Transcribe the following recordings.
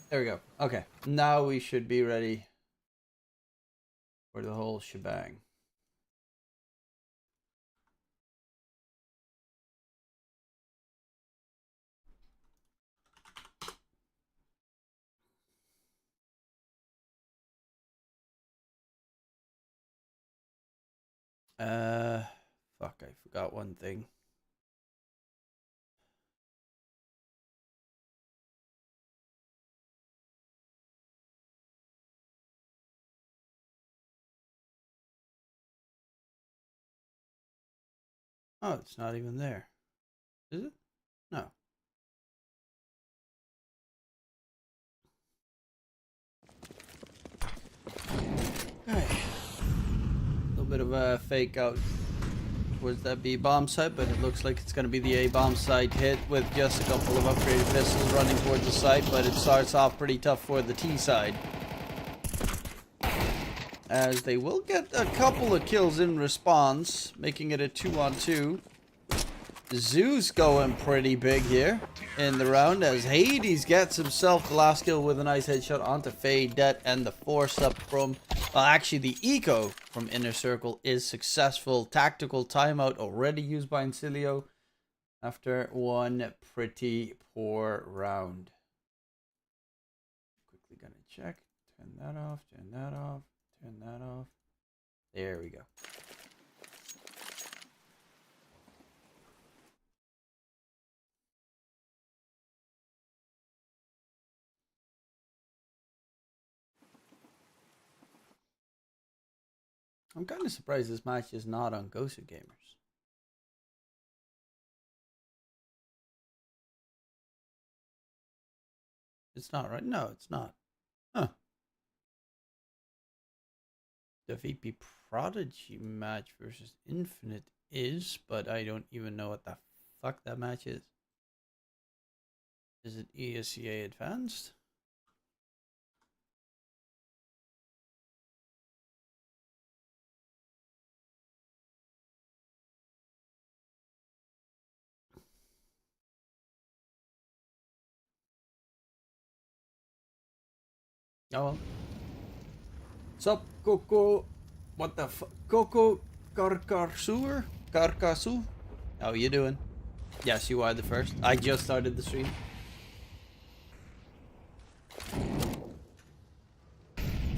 There we go. Okay. Now we should be ready for the whole shebang. Fuck, I forgot one thing. Oh, it's not even there. Is it? No. Alright. A little bit of a fake out towards that B bomb site, but it looks like it's going to be the A bomb site hit with just a couple of upgraded pistols running towards the site, but it starts off pretty tough for the T side, as they will get a couple of kills in response, making it a 2-on-2. Zeus going pretty big here in the round, as Hades gets himself the last kill with a nice headshot onto Fade and the force up from, well, actually the eco from Inner Circle is successful. Tactical timeout already used by Insilio after one pretty poor round. Quickly gonna check, turn that off, turn that off, turn that off. There we go. I'm kind of surprised this match is not on Gosu Gamers. It's not, right? No, it's not. Huh. The VP Prodigy match versus Infinite is, but I don't even know what the fuck that match is. Is it ESEA Advanced? Oh well. What's up, Coco? What the fuck? Coco Carcarsu? Carcasu? How you doing? Yes, you are the first. I just started the stream.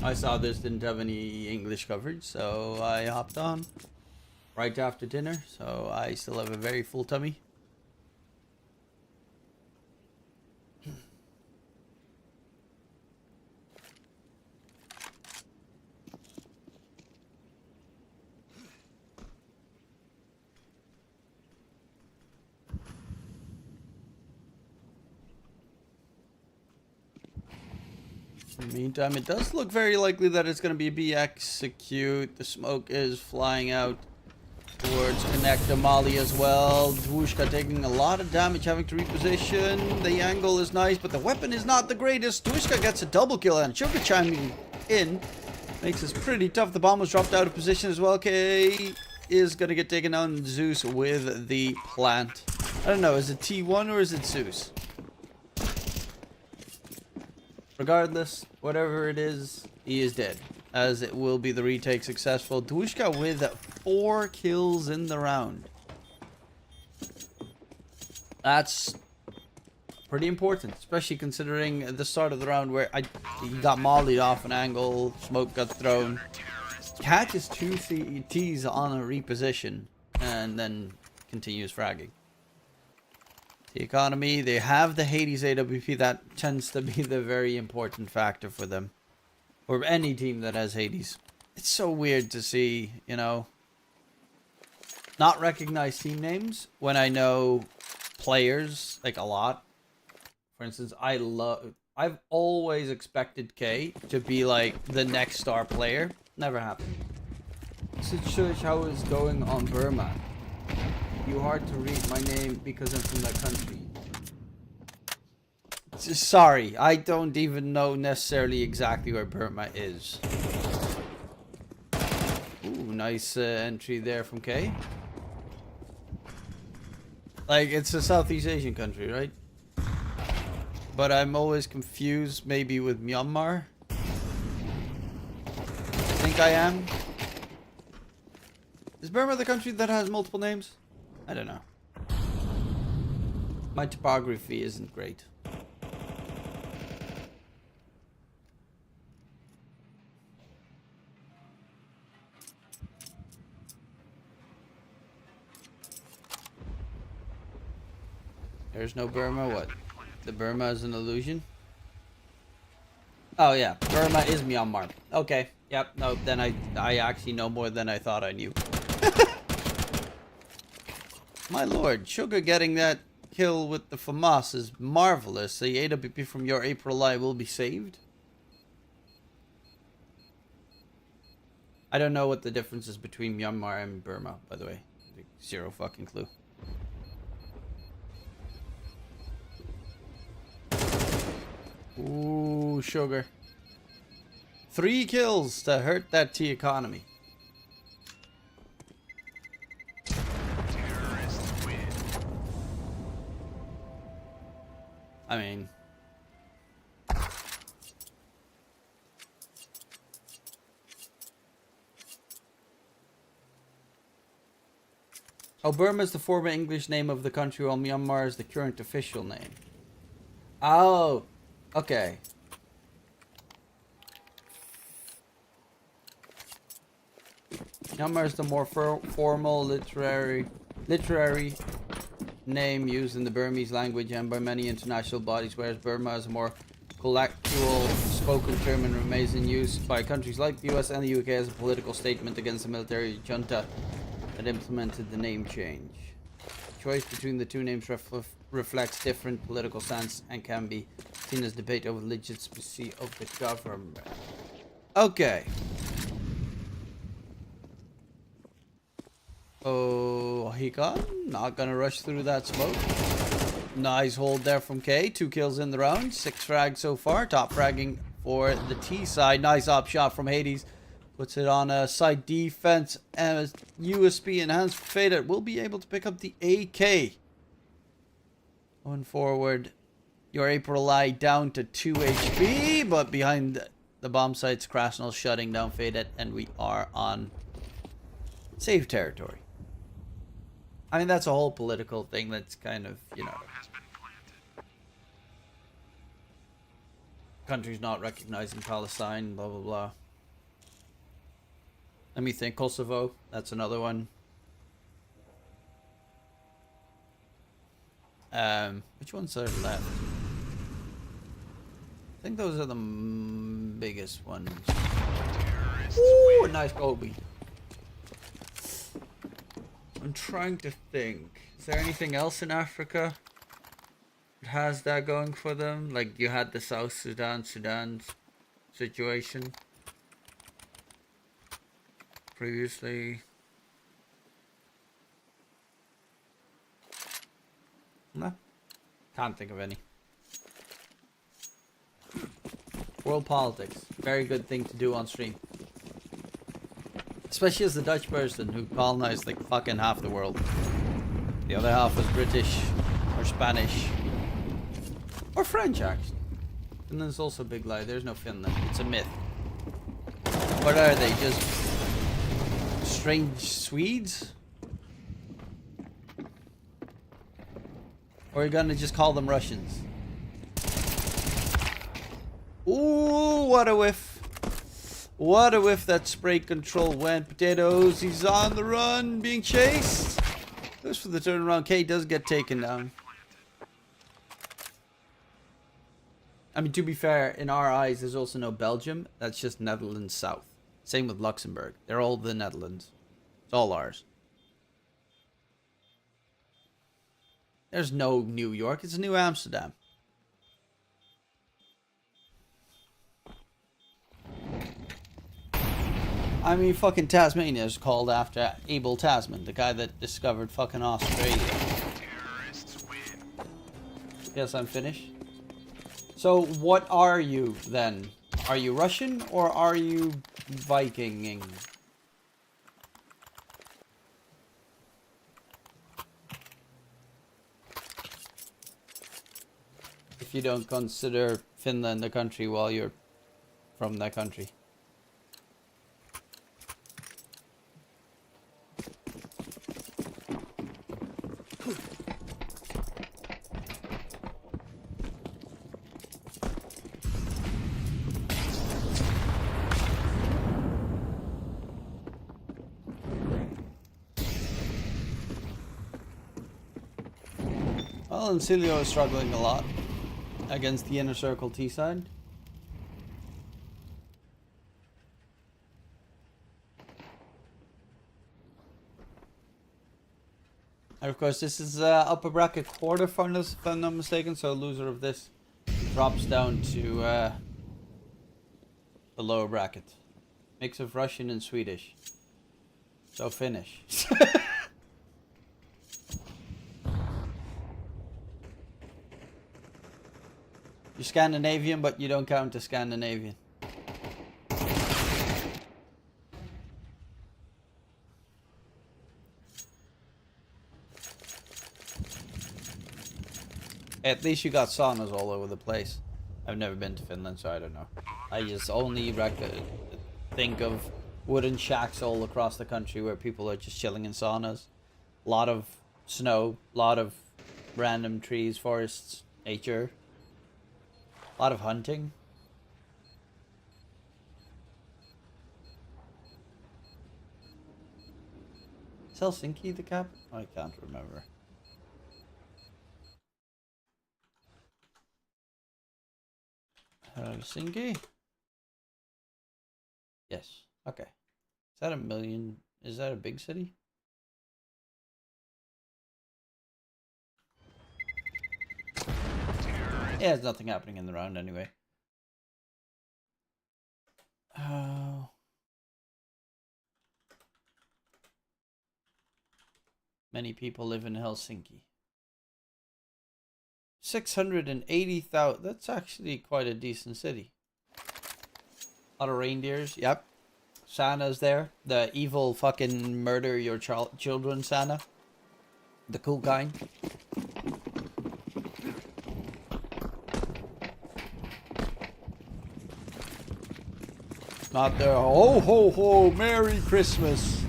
I saw this didn't have any English coverage, so I hopped on right after dinner, so I still have a very full tummy. In the meantime, it does look very likely that it's going to be a B execute. The smoke is flying out towards Connect Amali as well. Dwushka taking a lot of damage, having to reposition. The angle is nice, but the weapon is not the greatest. Dwushka gets a double kill, and Sugar chiming in makes this pretty tough. The bomb was dropped out of position as well. K is going to get taken down. Zeus with the plant. I don't know, is it T1 or is it Zeus? Regardless, whatever it is, he is dead, as it will be the retake successful. Dwushka with 4 kills in the round. That's pretty important, especially considering the start of the round where he got mollied off an angle, smoke got thrown, catches 2 T's on a reposition, and then continues fragging. The economy, they have the Hades AWP. That tends to be the very important factor for them. Or any team that has Hades. It's so weird to see, you know, not recognize team names when I know players, like, a lot. For instance, I've always expected K to be, like, the next star player. Never happened. This is how it's going on Burma. You hard to read my name because I'm from that country. Sorry, I don't even know necessarily exactly where Burma is. Ooh, nice entry there from K. Like, it's a Southeast Asian country, right? but I'm always confused maybe with Myanmar. I think I am. Is Burma the country that has multiple names? I don't know. My topography isn't great. There's no Burma. What? The Burma is an illusion? Oh yeah, Burma is Myanmar. Okay. Yep. No, then I actually know more than I thought I knew. My lord, Sugar getting that kill with the FAMAS is marvelous. The AWP from your April eye will be saved. I don't know what the difference is between Myanmar and Burma, by the way. Zero fucking clue. Ooh, Sugar. 3 kills to hurt that tea economy. I mean... Oh, Burma is the former English name of the country, while Myanmar is the current official name. Oh, okay. Myanmar is the more formal literary name used in the Burmese language and by many international bodies, whereas Burma is a more colloquial spoken term and remains in use by countries like the US and the UK as a political statement against the military junta that implemented the name change. The choice between the two names reflects different political stance and can be seen as debate over legitimacy of the government. Okay. Oh, he got not gonna rush through that smoke. Nice hold there from K. 2 kills in the round. 6 frags so far. Top fragging for the T side. Nice op shot from Hades. Puts it on a side defense. And USB enhanced Fader will be able to pick up the AK. Going forward. Your April Eye down to 2 HP. But behind the bomb sites, Krasnal shutting down Fader. And we are on safe territory. I mean, that's a whole political thing that's kind of, you know, countries not recognizing Palestine, blah, blah, blah. Let me think. Kosovo, that's another one. Which ones are left? I think those are the biggest ones. Ooh, a nice Kobe. I'm trying to think. Is there anything else in Africa that has that going for them? Like you had the South Sudan situation previously. No, can't think of any. World politics, very good thing to do on stream. Especially as the Dutch person who colonized like fucking half the world. The other half was British or Spanish or French actually. Finland's also a big lie. There's no Finland. It's a myth. What are they? Just strange Swedes? Or are you gonna just call them Russians? Ooh, what a whiff. What a whiff that spray control went. Potatoes, he's on the run, being chased. Goes for the turnaround. K does get taken down. I mean, to be fair, in our eyes, there's also no Belgium. That's just Netherlands South. Same with Luxembourg. They're all the Netherlands. It's all ours. There's no New York. It's New Amsterdam. I mean, fucking Tasmania is called after Abel Tasman, the guy that discovered fucking Australia. Yes, I'm finished. So, what are you then? Are you Russian or are you Vikinging? if you don't consider Finland a country while you're from that country. Well, Insilio is struggling a lot against the inner circle T side. And of course, this is upper bracket quarterfinals, if I'm not mistaken. So loser of this drops down to the lower bracket. Mix of Russian and Swedish. So Finnish. You're Scandinavian, but you don't count as Scandinavian. At least you got saunas all over the place. I've never been to Finland, so I don't know. I just only think of wooden shacks all across the country where people are just chilling in saunas. A lot of snow, a lot of random trees, forests, nature. A lot of hunting. Is Helsinki the cap? I can't remember. Helsinki? Yes. Okay. Is that a million? Is that a big city? Yeah, there's nothing happening in the round anyway. Oh. Many people live in Helsinki. 680,000. That's actually quite a decent city. A lot of reindeers. Yep. Santa's there. The evil fucking murder your children Santa. The cool kind. Not there. Ho ho ho. Merry Christmas.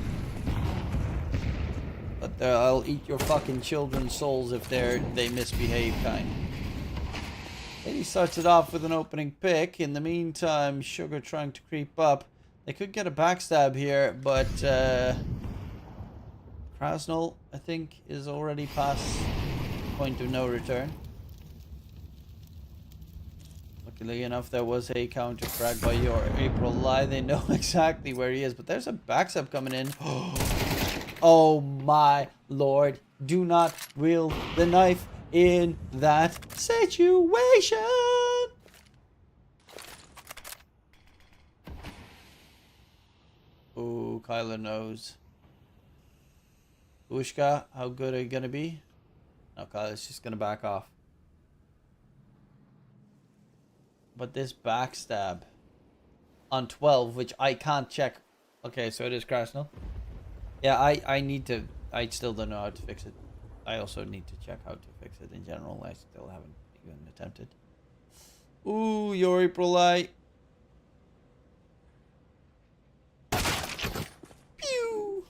But I'll eat your fucking children's souls if they misbehave kind. And he starts it off with an opening pick. In the meantime, Sugar trying to creep up. They could get a backstab here, but Krasnol, I think, is already past point of no return. Luckily enough, there was a counter frag by your April Lie. They know exactly where he is, but there's a backstab coming in. Oh my lord, do not wield the knife in that situation. Ooh, Kyler knows. Ushka, how good are you gonna be? No, Kyler's just gonna back off. But this backstab on 12, which I can't check. Okay, so it is Krasnell. Yeah, I still don't know how to fix it. I also need to check how to fix it in general. I still haven't even attempted. Ooh, your April Light. Pew!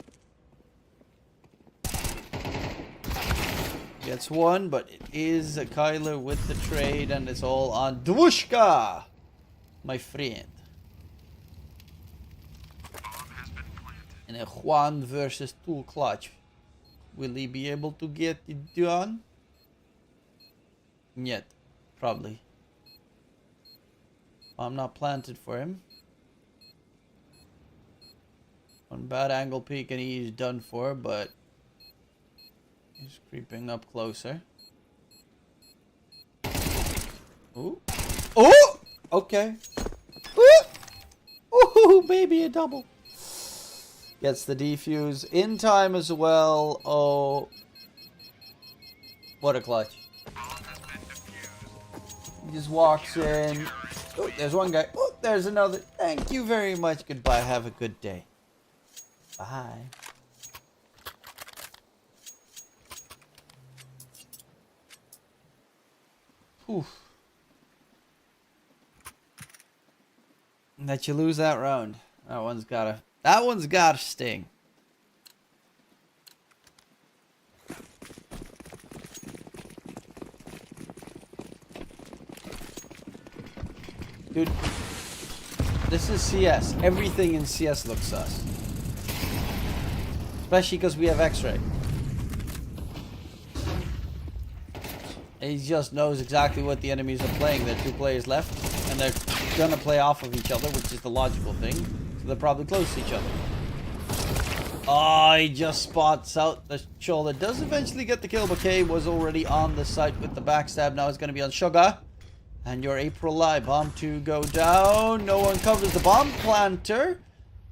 Gets one, but it is a Kyler with the trade, and it's all on Dvushka, my friend. And a Juan versus Tool Clutch. Will he be able to get it done? Yet, probably. I'm not planted for him. One bad angle peek and he's done for, but he's creeping up closer. Ooh. Oh! Okay. Ooh! Ooh, baby, a double. Gets the defuse in time as well. Oh. What a clutch. He just walks in. Oh, there's one guy. Oh, there's another. Thank you very much. Goodbye. Have a good day. Bye. Oof. that you lose that round. That one's gotta sting. Dude, this is CS. Everything in CS looks sus. Especially because we have X-ray. He just knows exactly what the enemies are playing. There are 2 players left, and they're gonna play off of each other, which is the logical thing. So they're probably close to each other. Oh, he just spots out the shoulder. Does eventually get the kill, but K was already on the site with the backstab. Now it's gonna be on Sugar. And your April Lie bomb to go down. No one covers the bomb planter,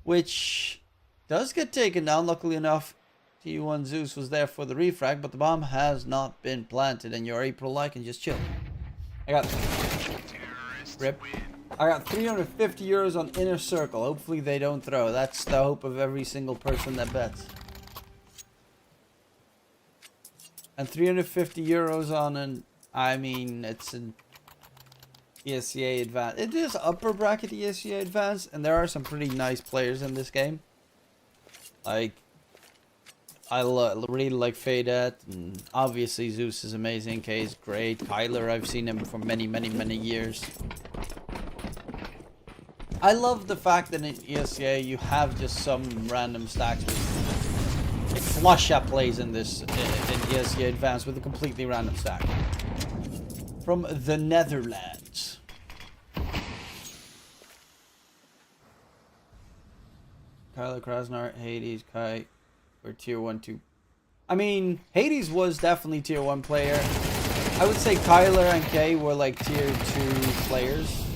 which does get taken down. Luckily enough, T1 Zeus was there for the refrag, but the bomb has not been planted, and your April Lie can just chill. I got 350 euros on Inner Circle. Hopefully they don't throw. That's the hope of every single person that bets. And 350 euros on an, I mean, it's an ESEA Advanced. It is upper bracket ESEA Advanced, and there are some pretty nice players in this game. Like, I really like Fadet, and obviously Zeus is amazing, K is great, Kyler, I've seen him for many, many, many years. I love the fact that in ESEA you have just some random stacks with like flush-up plays in this in ESEA Advanced with a completely random stack. From the Netherlands. Kyler, Krasnar, Hades, Kai were tier 1, 2. I mean, Hades was definitely tier 1 player. I would say Kyler and Kay were like tier 2 players.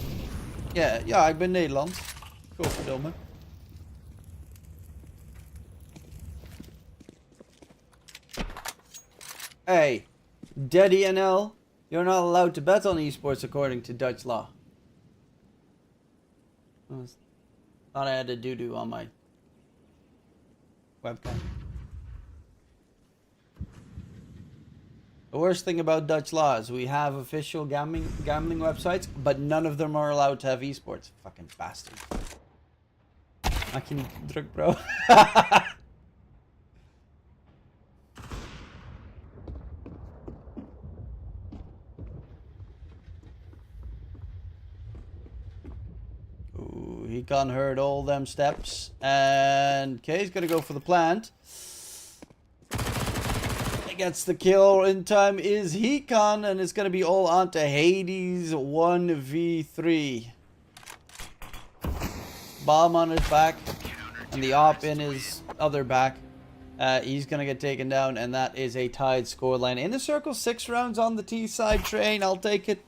Ja, ik ben Nederlands. Godverdomme. Hey, Daddy NL, you're not allowed to bet on esports according to Dutch law. Thought I had a doo-doo on my webcam. The worst thing about Dutch law is we have official gambling websites, but none of them are allowed to have esports. Fucking bastard. I can druk, bro. Ooh, he can't hurt all them steps. And Kay's gonna go for the plant. Gets the kill in time is Hecon, and it's going to be all onto Hades 1v3. Bomb on his back, and the op in his other back. He's going to get taken down, and that is a tied scoreline. In the circle, 6 rounds on the T side train. I'll take it.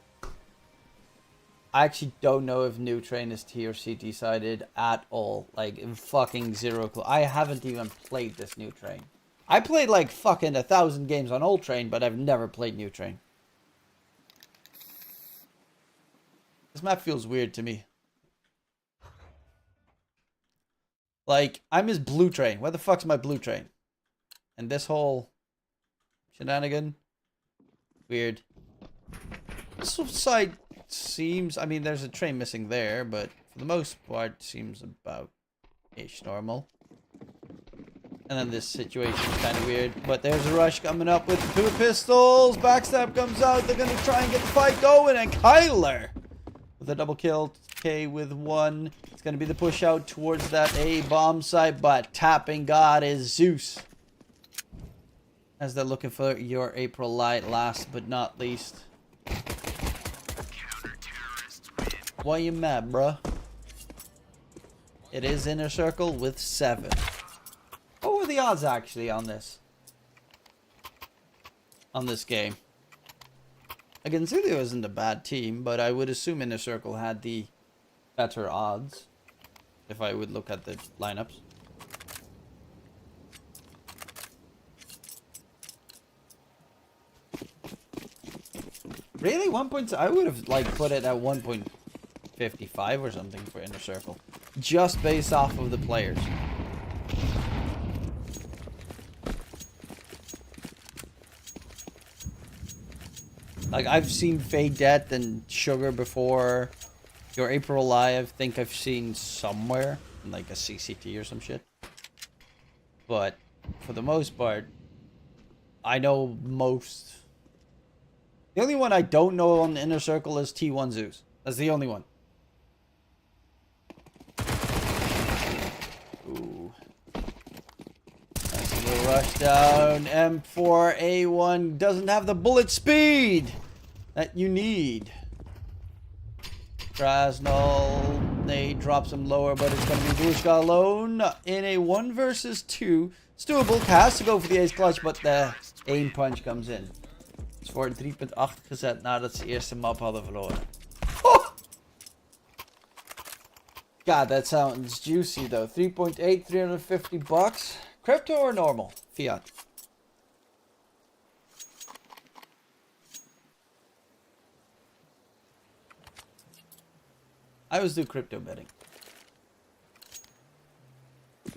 I actually don't know if new train is T or CT sided at all. Like, fucking zero clue. I haven't even played this new train. I played like fucking 1,000 games on Old Train, but I've never played New Train. This map feels weird to me. Like, I'm his Blue Train. Where the fuck's my Blue Train? And this whole shenanigan? Weird. This side seems... I mean, there's a train missing there, but for the most part, seems about-ish normal. And then this situation is kind of weird. But there's a rush coming up with 2 pistols. Backstab comes out. They're going to try and get the fight going. And Kyler with a double kill. K with 1. It's going to be the push out towards that A bomb site. But tapping God is Zeus. As they're looking for your April Light last but not least. Why you mad, bruh? It is Inner Circle with 7. What were the odds actually on this? On this game? Like, Insilio isn't a bad team, but I would assume Inner Circle had the better odds. If I would look at the lineups. Really? 1 point... I would have, like, put it at 1.55 or something for Inner Circle. Just based off of the players. Like, I've seen Fadet and Sugar before. Your April Lie, I think I've seen somewhere, in like a CCT or some shit. But for the most part, I know most. The only one I don't know on the inner circle is T1 Zeus. That's the only one. Ooh. Nice little rush down. M4A1 doesn't have the bullet speed that you need. Krasnal, they drops him lower, but it's going to be Dushka alone in a 1 versus 2. It's doable. Has to go for the ace clutch, but the aim punch comes in. Is voor 3.8 gezet nadat ze eerste map hadden verloren. Oh! God, that sounds juicy though. 3.8, 350 bucks. Crypto or normal? Fiat. I always do crypto betting.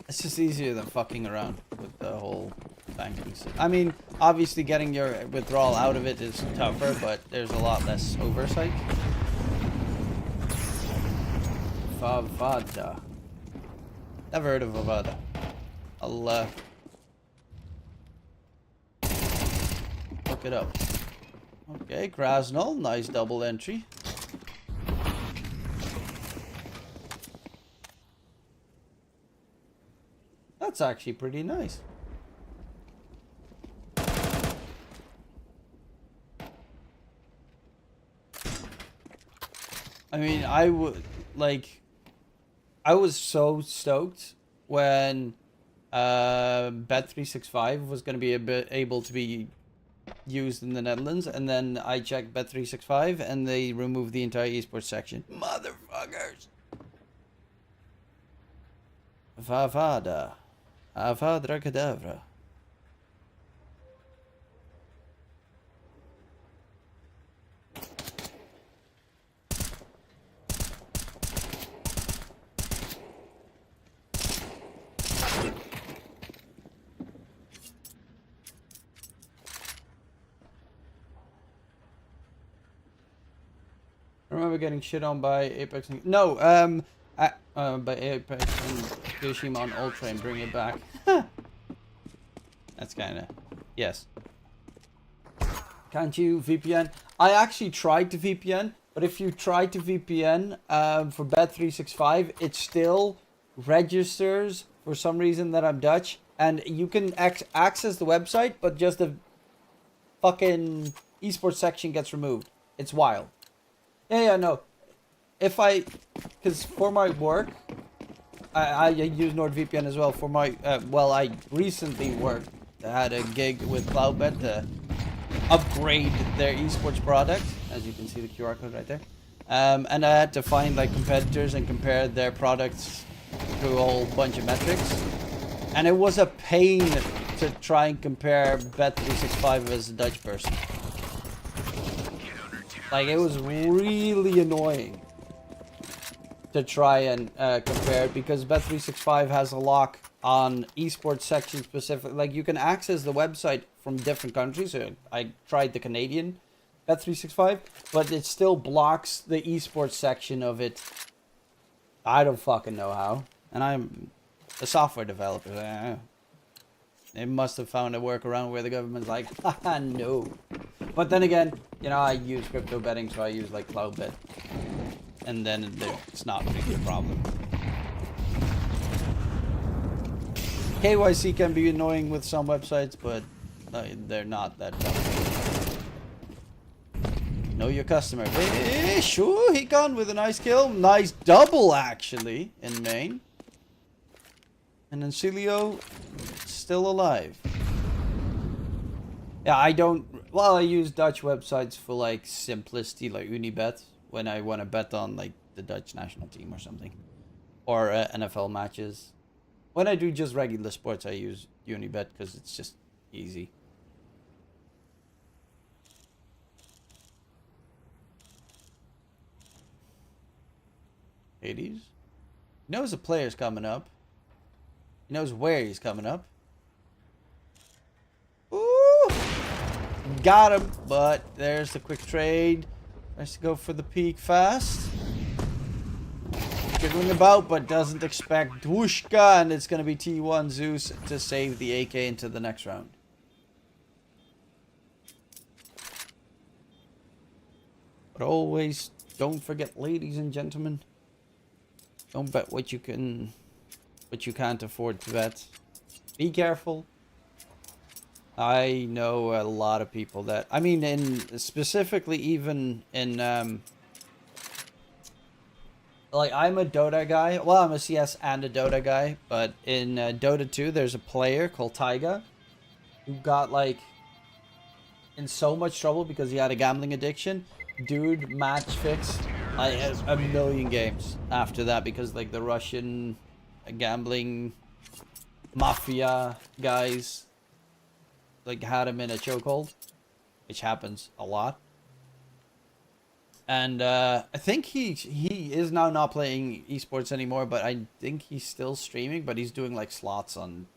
It's just easier than fucking around with the whole banking system. I mean, obviously getting your withdrawal out of it is tougher, but there's a lot less oversight. Vavada. Never heard of Vavada. I'll look it up. Okay, Krasnal, nice double entry. That's actually pretty nice. I mean, I was so stoked when Bet365 was going to be able to be used in the Netherlands, and then I checked Bet365 and they removed the entire esports section. Motherfuckers. Vavada. Avadra Kedavra. I remember getting shit on by Apex. No, by Apex and Yoshima on Ultra and bring it back. That's kind of... Yes. Can't you VPN? I actually tried to VPN, but if you try to VPN for Bet365, it still registers for some reason that I'm Dutch, and you can access the website, but just the fucking esports section gets removed. It's wild. Yeah, no. If I... Because for my work, I use NordVPN as well. For my... well, I recently worked. I had a gig with Cloudbet to upgrade their esports product. As you can see the QR code right there. And I had to find like competitors and compare their products through a whole bunch of metrics. And it was a pain to try and compare Bet365 as a Dutch person. Like, it was really annoying to try and compare it, because Bet365 has a lock on esports section specific. Like, you can access the website from different countries. So I tried the Canadian Bet365, but it still blocks the esports section of it. I don't fucking know how. And I'm a software developer. They must have found a workaround where the government's like, haha, no. But then again, you know, I use crypto betting, so I use like Cloudbet. And then it's not really a problem. KYC can be annoying with some websites, but they're not that tough. Know your customer. Hey, sure, he gone with a nice kill. Nice double, actually, in main. And Insilio still alive. Yeah, I don't... Well, I use Dutch websites for, like, simplicity, like Unibet, when I want to bet on, like, the Dutch national team or something. Or NFL matches. When I do just regular sports, I use Unibet because it's just easy. Hades? He knows the player's coming up. He knows where he's coming up. Ooh! Got him, but there's the quick trade. Tries to go for the peak fast. jiggling about, but doesn't expect Dwushka, and it's going to be T1 Zeus to save the AK into the next round. But always, don't forget, ladies and gentlemen, don't bet what you can't afford to bet. Be careful. I know a lot of people that, I mean, specifically even in, like, I'm a Dota guy. Well, I'm a CS and a Dota guy, but in Dota 2, there's a player called Taiga who got, like, in so much trouble because he had a gambling addiction. Dude match fixed like a million games after that because, like, the Russian gambling mafia guys like had him in a chokehold, which happens a lot. And I think he is now not playing esports anymore, but I think he's still streaming, but he's doing like slots on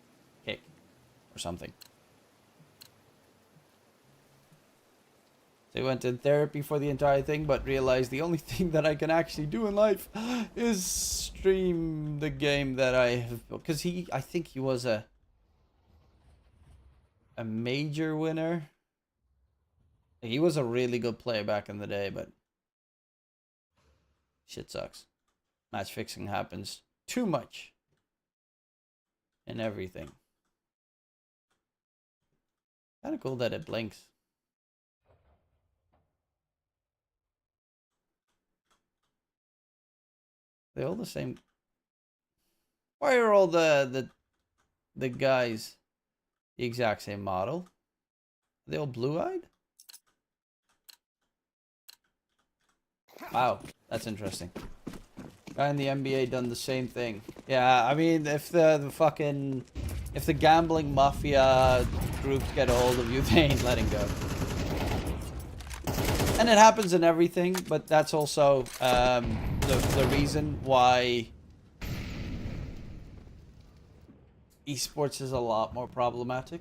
Kick or something. So he went in therapy for the entire thing, but realized the only thing that I can actually do in life is stream the game that I have built. Because I think he was a major winner. He was a really good player back in the day, but shit sucks. Match fixing happens too much in everything. Kind of cool that it blinks. They're all the same. Why are all the guys the exact same model? Are they all blue-eyed? Wow, that's interesting. Guy in the NBA done the same thing. Yeah, I mean, if if the gambling mafia groups get a hold of you, they ain't letting go. And it happens in everything, but that's also the reason why esports is a lot more problematic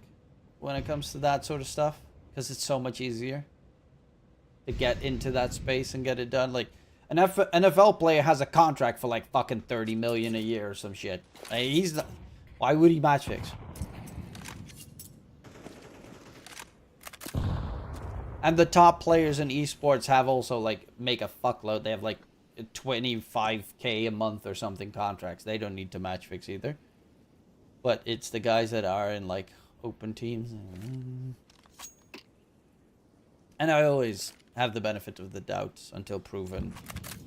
when it comes to that sort of stuff, because it's so much easier to get into that space and get it done. Like, an NFL player has a contract for like fucking 30 million a year or some shit. Like, why would he match fix? And the top players in esports have also, like, make a fuckload. They have like 25k a month or something contracts. They don't need to match fix either. But it's the guys that are in like open teams. And I always have the benefit of the doubt until proven,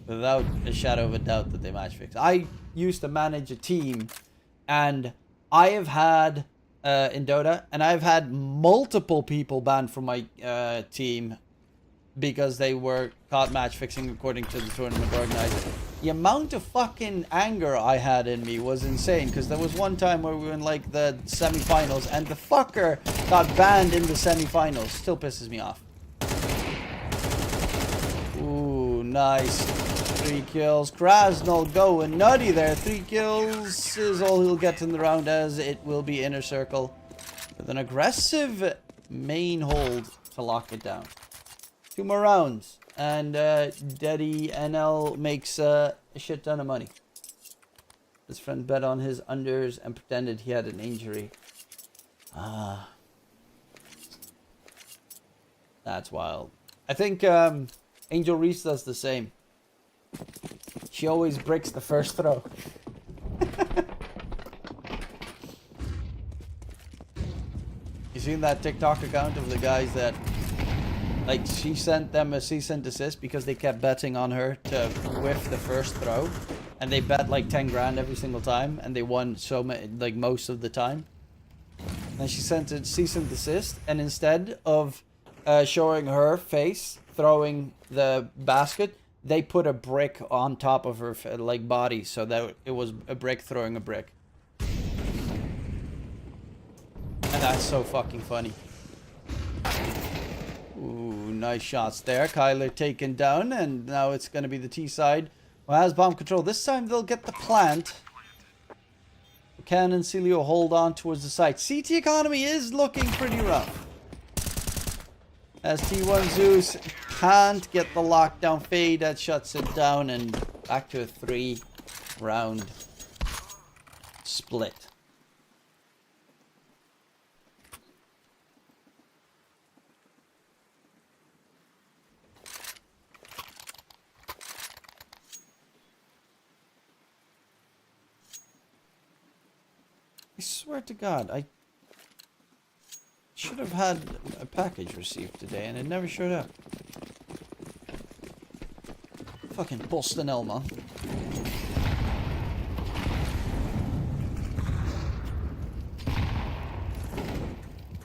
without a shadow of a doubt, that they match fix. I used to manage a team, and I have had in Dota, and I've had multiple people banned from my team because they were caught match fixing according to the tournament organizer. The amount of fucking anger I had in me was insane, because there was one time where we were in like the semi-finals and the fucker got banned in the semi-finals. Still pisses me off. Ooh, nice. 3 kills. Krasnal going nutty there. 3 kills is all he'll get in the round, as it will be inner circle with an aggressive main hold to lock it down. 2 more rounds, and Daddy NL makes a shit ton of money. His friend bet on his unders and pretended he had an injury. Ah. That's wild. I think Angel Reese does the same. She always bricks the first throw. You seen that TikTok account of the guys that, like, she sent them a cease and desist because they kept betting on her to whiff the first throw, and they bet like 10 grand every single time, and they won so many, like, most of the time. And she sent a cease and desist, and instead of showing her face throwing the basket, they put a brick on top of her like body, so that it was a brick throwing a brick. And that's so fucking funny. Ooh, nice shots there. Kyler taken down, and now it's going to be the T side who has bomb control. This time they'll get the plant. Can Insilio hold on towards the site? CT economy is looking pretty rough, as T1 Zeus can't get the lockdown fade. That shuts it down, and back to a 3. round split. I swear to God, I should have had a package received today and it never showed up. Fucking PostNL, man.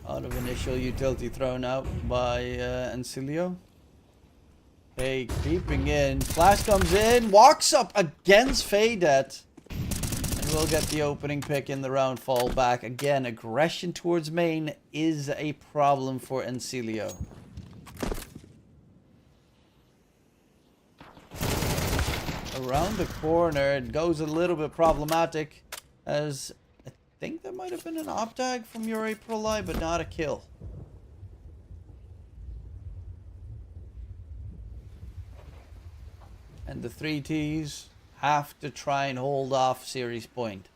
Out of initial utility thrown out by Insilio. Hey, creeping in. Flash comes in, walks up against Faydet. And we'll get the opening pick in the round, fall back. Again, aggression towards main is a problem for Insilio. Around the corner, it goes a little bit problematic, as I think there might have been an op tag from your April Eye, but not a kill. And the 3Ts have to try and hold off series point.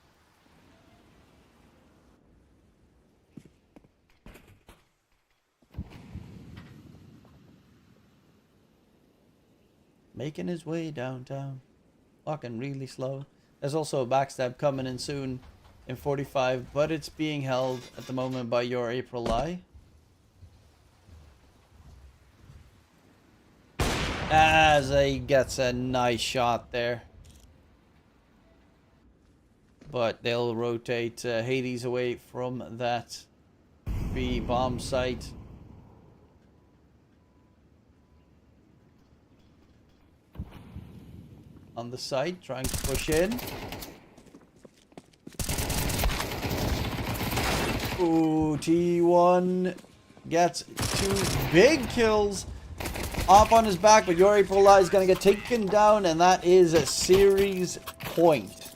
Making his way downtown. Walking really slow. There's also a backstab coming in soon in 45, but it's being held at the moment by your April Eye. As he gets a nice shot there. But they'll rotate Hades away from that B bomb site. On the side, trying to push in. Ooh, T1 gets 2 big kills. Up on his back, but your April Eye is going to get taken down, and that is a series point.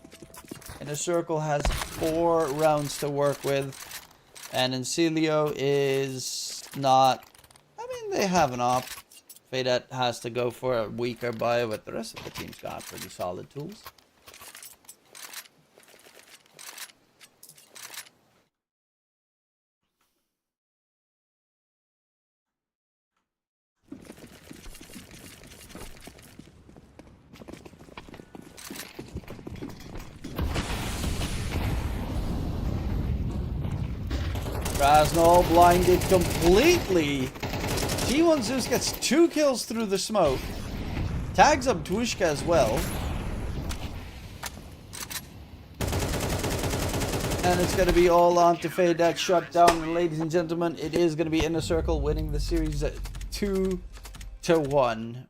And the circle has 4 rounds to work with. And Insilio is not... I mean, they have an op. Faydet has to go for a weaker buy, but the rest of the team's got pretty solid tools. Krasnal blinded completely. T1 Zeus gets 2 kills through the smoke. Tags up Twishka as well. And it's going to be all on to Faydet shut down. And ladies and gentlemen, it is going to be Inner Circle winning the series at 2-1.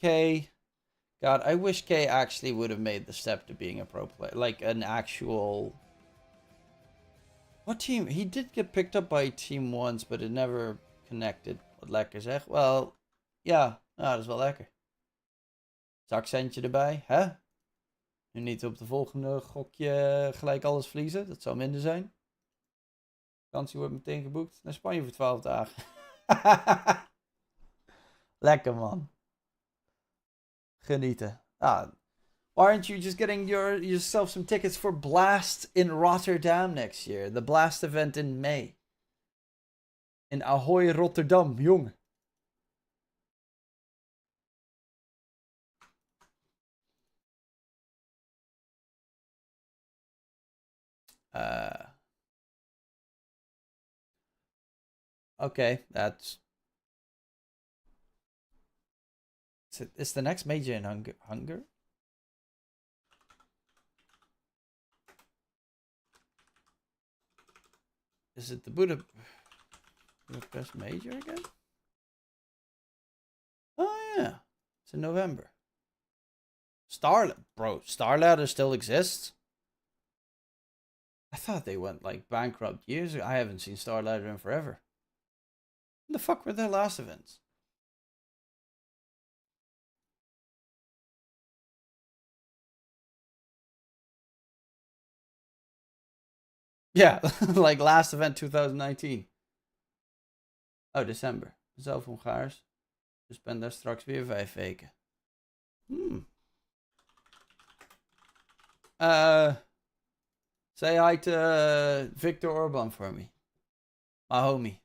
K. God, I wish K actually would have made the step to being a pro player. Like an actual... What team? He did get picked up by a team once, but it never connected. Wat lekker zeg. Wel, ja. Nou, dat is wel lekker. Zakcentje erbij, hè? Nu niet op de volgende gokje gelijk alles verliezen. Dat zou minder zijn. Vakantie wordt meteen geboekt. Naar Spanje voor 12 dagen. Lekker, man. Genieten. Ah, why aren't you just getting yourself some tickets for Blast in Rotterdam next year? The Blast event in May. In Ahoy, Rotterdam, jongen. Okay, that's... It's the next major in Hungary? Is it the Budapest major again? Oh yeah, it's in November. Bro, Starladder still exists? I thought they went like bankrupt years ago. I haven't seen Starladder in forever. When the fuck were their last events? Yeah, like last event 2019. Oh, december. Zelf Hongaars. Dus ben daar straks weer 5 weken. Say hi to Victor Orban for me. My homie.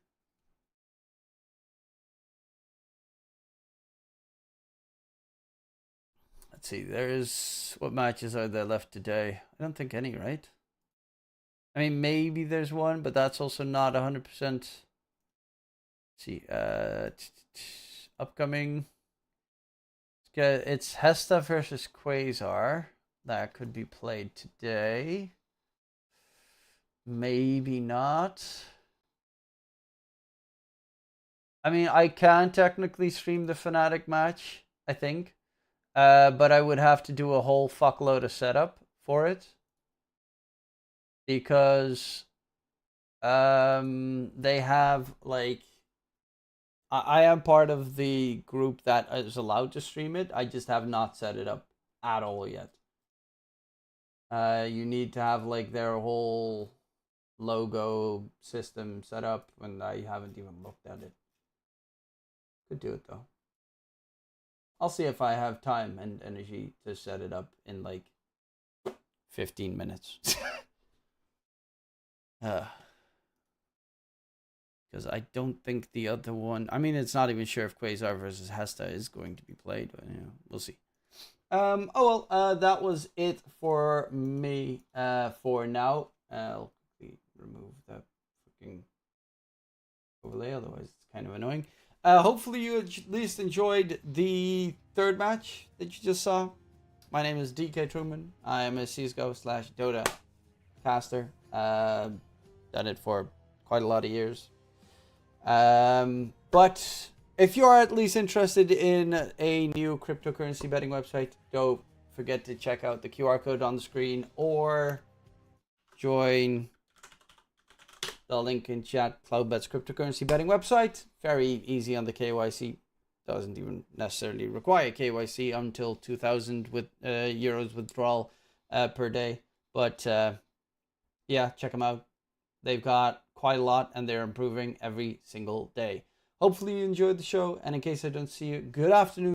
Let's see, what matches are there left today? I don't think any, right? I mean, maybe there's one, but that's also not 100%. Let's see, upcoming. It's Hesta versus Quasar. That could be played today. Maybe not. I mean, I can technically stream the Fnatic match, I think. But I would have to do a whole fuckload of setup for it. Because they have, like... I am part of the group that is allowed to stream it. I just have not set it up at all yet. You need to have, like, their whole logo system set up, and I haven't even looked at it. Could do it, though. I'll see if I have time and energy to set it up in, like, 15 minutes. Because I don't think the other one... I mean, it's not even sure if Quasar versus Hesta is going to be played, but, you know, we'll see. Oh, well, that was it for me for now. I'll quickly remove the freaking overlay, otherwise it's kind of annoying. Hopefully you at least enjoyed the third match that you just saw. My name is DK Truman. I am a CSGO/Dota caster. Done it for quite a lot of years. But if you are at least interested in a new cryptocurrency betting website, don't forget to check out the QR code on the screen or join the link in chat. CloudBet's cryptocurrency betting website. Very easy on the KYC. Doesn't even necessarily require KYC until 2,000 euros withdrawal per day. But yeah, check them out. They've got quite a lot and they're improving every single day. Hopefully you enjoyed the show, and in case I don't see you, good afternoon.